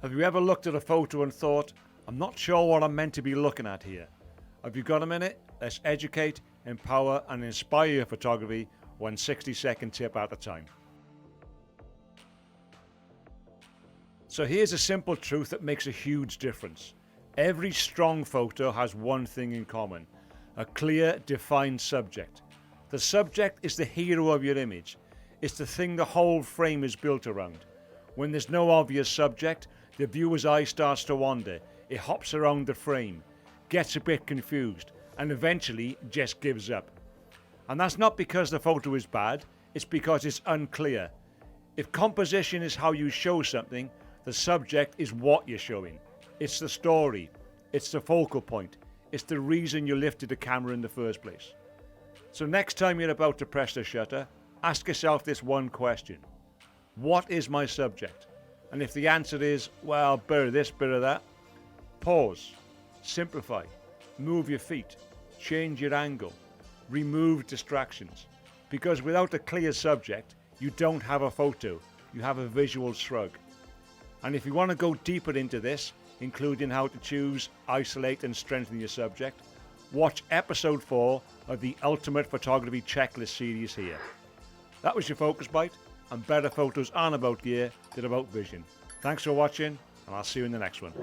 Have you ever looked at a photo and thought, I'm not sure what I'm meant to be looking at here? Have you got a minute? Let's educate, empower and inspire your photography 1 60-second tip at a time. So here's a simple truth that makes a huge difference. Every strong photo has one thing in common: a clear, defined subject. The subject is the hero of your image. It's the thing the whole frame is built around. When there's no obvious subject, the viewer's eye starts to wander. It hops around the frame, gets a bit confused, and eventually just gives up. And that's not because the photo is bad, it's because it's unclear. If composition is how you show something, the subject is what you're showing. It's the story, it's the focal point, it's the reason you lifted the camera in the first place. So next time you're about to press the shutter, ask yourself this one question: what is my subject? And if the answer is, well, bit of this, bit of that, pause, simplify, move your feet, change your angle, remove distractions. Because without a clear subject, you don't have a photo, you have a visual shrug. And if you want to go deeper into this, including how to choose, isolate and strengthen your subject, watch episode 4 of the Ultimate Photography Checklist series here. That was your Focus Bite, and better photos aren't about gear, they're about vision. Thanks for watching, and I'll see you in the next one.